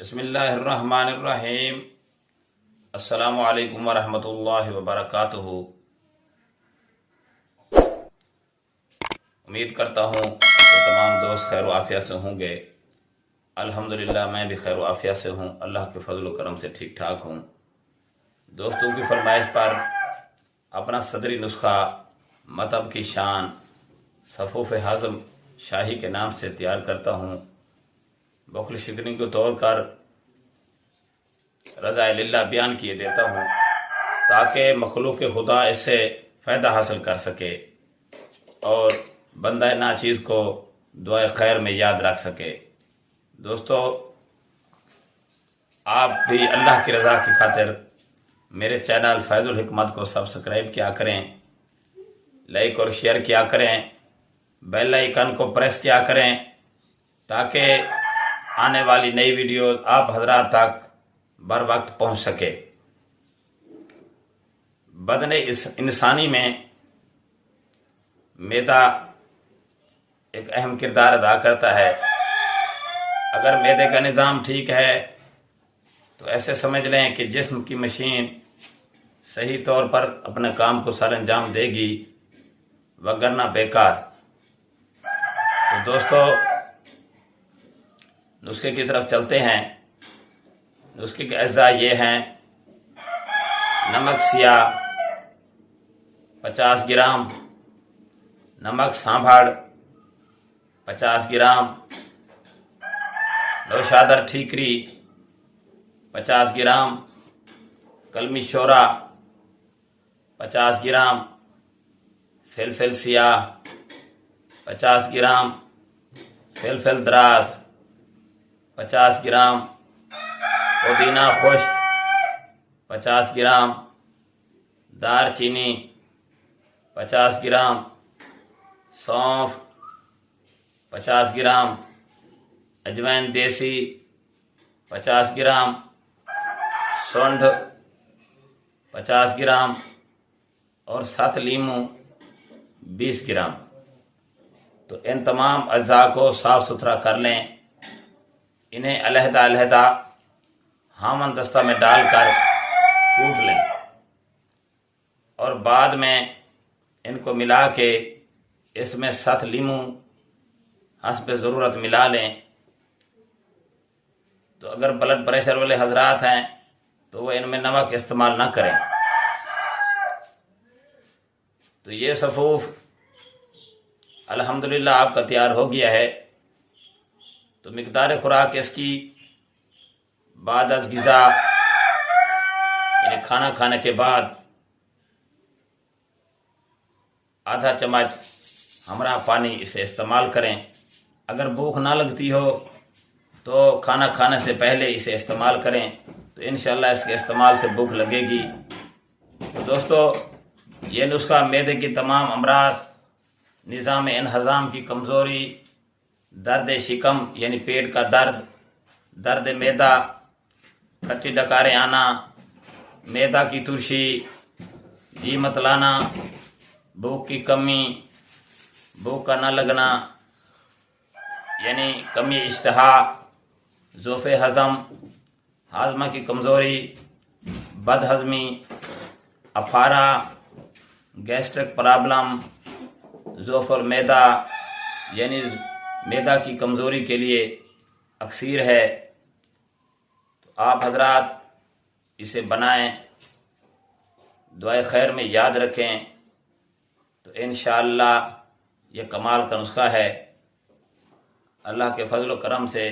بسم اللہ الرحمن الرحیم۔ السلام علیکم ورحمۃ اللہ وبرکاتہ۔ امید کرتا ہوں کہ تمام دوست خیر و عافیت سے ہوں گے۔ الحمدللہ میں بھی خیر و عافیت سے ہوں، اللہ کے فضل و کرم سے ٹھیک ٹھاک ہوں۔ دوستوں کی فرمائش پر اپنا صدری نسخہ مطب کی شان صفوف ہضم شاہی کے نام سے تیار کرتا ہوں۔ بخل شکنی کو توڑ کر رضا للہ بیان کیے دیتا ہوں تاکہ مخلوق خدا اس سے فائدہ حاصل کر سکے اور بندہ ناچیز کو دعائے خیر میں یاد رکھ سکے۔ دوستو، آپ بھی اللہ کی رضا کی خاطر میرے چینل فیض الحکمت کو سبسکرائب کیا کریں، لائک اور شیئر کیا کریں، بیل آئیکن کو پریس کیا کریں تاکہ آنے والی نئی ویڈیو آپ حضرات تک بر وقت پہنچ سکے۔ بدن انسانی میں معدہ ایک اہم کردار ادا کرتا ہے۔ اگر معدے کا نظام ٹھیک ہے تو ایسے سمجھ لیں کہ جسم کی مشین صحیح طور پر اپنے کام کو سر انجام دے گی، وگرنہ بیکار۔ تو دوستو، نسخے کی طرف چلتے ہیں۔ نسخے کے اجزاء یہ ہیں: نمک سیاہ 50 گرام، نمک سانبھڑ 50 گرام، نوشادر ٹھیکری 50 گرام، کلمی شورا 50 گرام، فلفل سیاہ 50 گرام، فلفل دراز 50 گرام، پودینہ خشک 50 گرام، دار چینی 50 گرام، سونف 50 گرام، اجوائن دیسی 50 گرام، سونڈ 50 گرام اور 7 لیمو 20 گرام۔ تو ان تمام اجزاء کو صاف ستھرا کر لیں، انہیں علیحدہ علیحدہ ہامن دستہ میں ڈال کر کوٹ لیں اور بعد میں ان کو ملا کے اس میں 7 لیمو حسب ضرورت ملا لیں۔ تو اگر بلڈ پریشر والے حضرات ہیں تو وہ ان میں نمک استعمال نہ کریں۔ تو یہ صفوف الحمدللہ آپ کا تیار ہو گیا ہے۔ تو مقدار خوراک اس کی بعد از غذا، یعنی کھانا کھانے کے بعد آدھا چمچ ہمراہ پانی اسے استعمال کریں۔ اگر بھوک نہ لگتی ہو تو کھانا کھانے سے پہلے اسے استعمال کریں، تو انشاءاللہ اس کے استعمال سے بھوک لگے گی۔ تو دوستو، یہ نسخہ معدے کی تمام امراض، نظام انہضام کی کمزوری، درد شکم یعنی پیٹ کا درد، درد معدہ، کھٹی ڈکاریں آنا، معدہ کی ترشی، جی متلانا، بھوک کی کمی، بھوک کا نہ لگنا یعنی کمی اشتہا، ضعف ہضم، ہاضمہ کی کمزوری، بد ہضمی، افارہ، گیسٹرک پرابلم، ضعف المعدہ یعنی معدہ کی کمزوری کے لیے اکسیر ہے۔ تو آپ حضرات اسے بنائیں، دعائے خیر میں یاد رکھیں، تو انشاءاللہ یہ کمال کا نسخہ ہے۔ اللہ کے فضل و کرم سے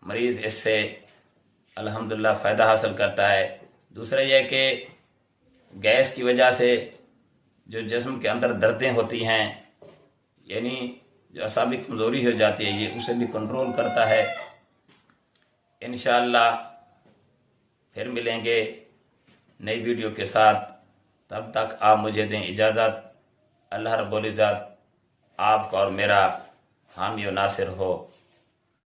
مریض اس سے الحمدللہ فائدہ حاصل کرتا ہے۔ دوسرا یہ کہ گیس کی وجہ سے جو جسم کے اندر دردیں ہوتی ہیں، یعنی جو اعصابی کمزوری ہو جاتی ہے، یہ اسے بھی کنٹرول کرتا ہے۔ انشاءاللہ پھر ملیں گے نئی ویڈیو کے ساتھ، تب تک آپ مجھے دیں اجازت۔ اللہ رب العزت آپ کا اور میرا حامی و ناصر ہو۔